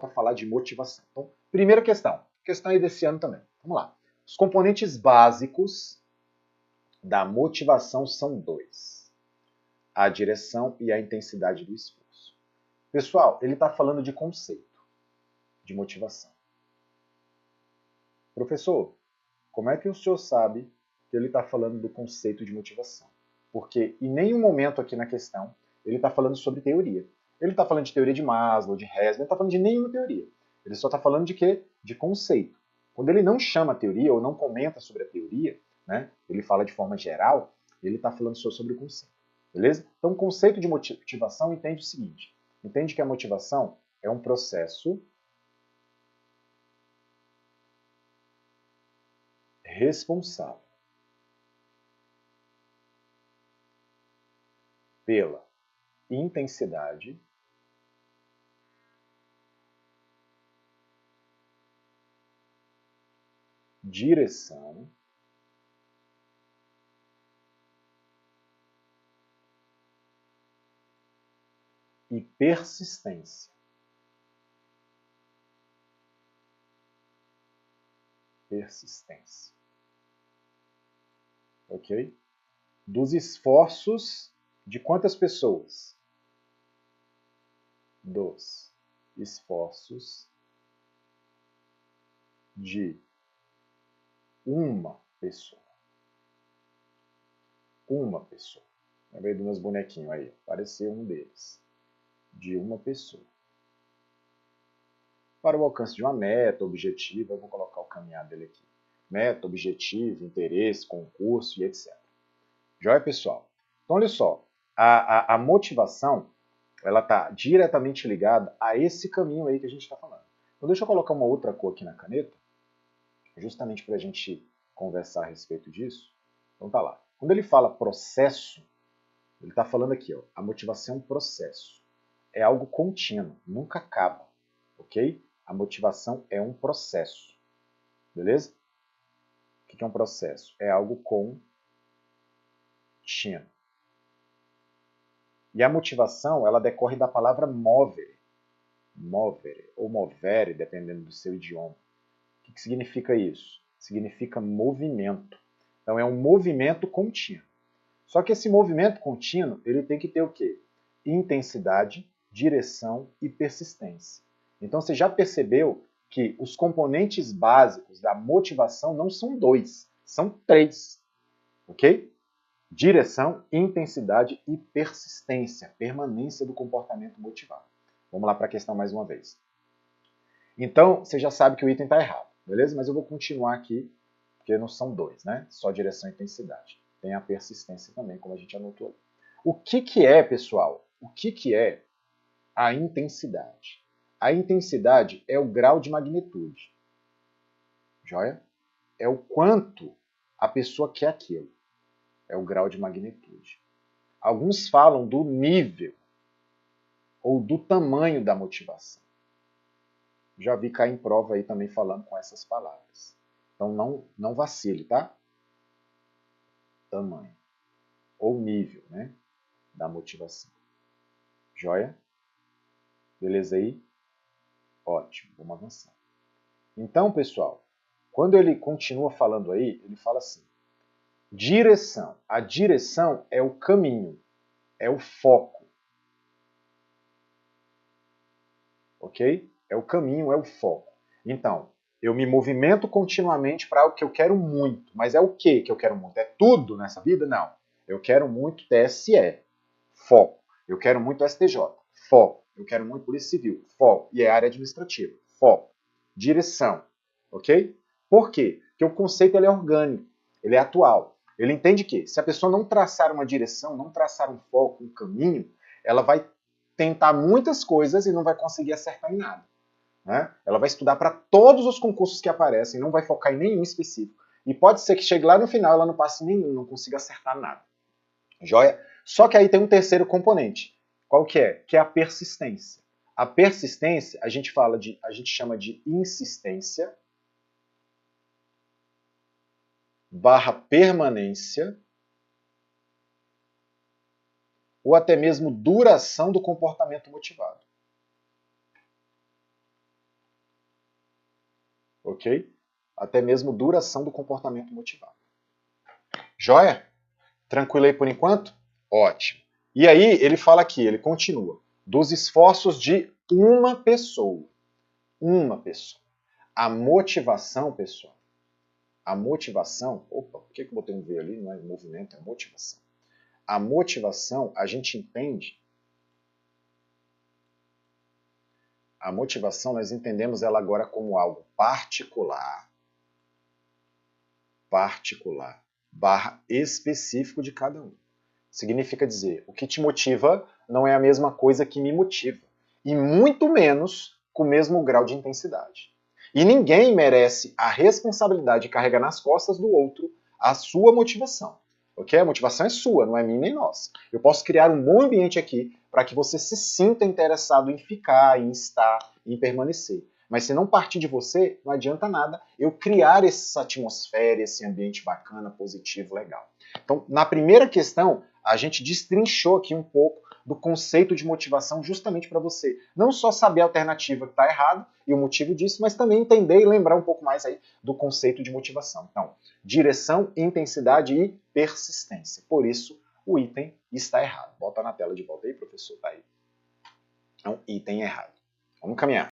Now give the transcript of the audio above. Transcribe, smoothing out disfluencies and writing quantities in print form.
para falar de motivação. Então, primeira questão aí desse ano também. Vamos lá. Os componentes básicos da motivação são dois: a direção e a intensidade do esforço. Pessoal, ele está falando de conceito, de motivação. Professor, como é que o senhor sabe que ele está falando do conceito de motivação? Porque em nenhum momento aqui na questão ele está falando sobre teoria. Ele está falando de teoria de Maslow, de Hesmer, não está falando de nenhuma teoria. Ele só está falando de quê? De conceito. Quando ele não chama a teoria ou não comenta sobre a teoria, né, ele fala de forma geral, ele está falando só sobre o conceito. Beleza? Então, o conceito de motivação entende o seguinte: entende que a motivação é um processo responsável pela intensidade, direção e persistência. Persistência. Ok? Dos esforços de quantas pessoas? Dos esforços de uma pessoa. Uma pessoa. Lembrei dos meus bonequinhos aí. Apareceu um deles. De uma pessoa. Para o alcance de uma meta, objetivo, eu vou colocar o caminhar dele aqui. Meta, objetivo, interesse, concurso e etc. Joia, pessoal? Então, olha só. A motivação, ela está diretamente ligada a esse caminho aí que a gente está falando. Então, deixa eu colocar uma outra cor aqui na caneta, justamente para a gente conversar a respeito disso. Então, tá lá. Quando ele fala processo, ele está falando aqui, ó, a motivação é um processo. É algo contínuo, nunca acaba, ok? A motivação é um processo, beleza? O que é um processo? É algo contínuo. E a motivação, ela decorre da palavra movere. Movere, ou movere, dependendo do seu idioma. O que significa isso? Significa movimento. Então é um movimento contínuo. Só que esse movimento contínuo, ele tem que ter o quê? Intensidade, direção e persistência. Então você já percebeu que os componentes básicos da motivação não são dois, são três. Ok? Direção, intensidade e persistência, permanência do comportamento motivado. Vamos lá para a questão mais uma vez. Então, você já sabe que o item está errado, beleza? Mas eu vou continuar aqui, porque não são dois, né? Só direção e intensidade. Tem a persistência também, como a gente anotou ali. O que é, pessoal? O que é a intensidade? A intensidade é o grau de magnitude. Joia? É o quanto a pessoa quer aquilo. É o grau de magnitude. Alguns falam do nível ou do tamanho da motivação. Já vi cair em prova aí também falando com essas palavras. Então não vacile, tá? Tamanho ou nível, né, da motivação. Joia? Beleza aí? Ótimo, vamos avançar. Então, pessoal, quando ele continua falando aí, ele fala assim: direção. A direção é o caminho, é o foco. Ok? É o caminho, é o foco. Então, eu me movimento continuamente para algo que eu quero muito. Mas é o que eu quero muito? É tudo nessa vida? Não. Eu quero muito TSE. Foco. Eu quero muito STJ. Foco. Eu quero muito Polícia Civil. Foco. E é área administrativa. Foco. Direção. Ok? Por quê? Porque o conceito ele é orgânico. Ele é atual. Ele entende que se a pessoa não traçar uma direção, não traçar um foco, um caminho, ela vai tentar muitas coisas e não vai conseguir acertar em nada. Né? Ela vai estudar para todos os concursos que aparecem, não vai focar em nenhum específico. E pode ser que chegue lá no final ela não passe nenhum, não consiga acertar nada. Joia? Só que aí tem um terceiro componente. Qual que é? Que é a persistência. A persistência a gente chama de insistência barra permanência ou até mesmo duração do comportamento motivado. ok? Até mesmo duração do comportamento motivado. Joia? Tranquilo aí por enquanto? Ótimo. E aí ele fala aqui, ele continua, dos esforços de uma pessoa. Uma pessoa. A motivação, pessoal, a motivação, opa, por que eu botei um V ali? Não é movimento, é motivação. A motivação, a gente entende, a motivação nós entendemos ela agora como algo particular, barra específico de cada um. Significa dizer, o que te motiva não é a mesma coisa que me motiva. E muito menos com o mesmo grau de intensidade. E ninguém merece a responsabilidade de carregar nas costas do outro a sua motivação. Ok? A motivação é sua, não é minha nem nossa. Eu posso criar um bom ambiente aqui para que você se sinta interessado em ficar, em estar, em permanecer. Mas se não partir de você, não adianta nada eu criar essa atmosfera, esse ambiente bacana, positivo, legal. Então, na primeira questão, a gente destrinchou aqui um pouco do conceito de motivação justamente para você não só saber a alternativa que está errada e o motivo disso, mas também entender e lembrar um pouco mais aí do conceito de motivação. Então, direção, intensidade e persistência. Por isso, o item está errado. Bota na tela de volta aí, professor. Tá aí. É um item errado. Vamos caminhar.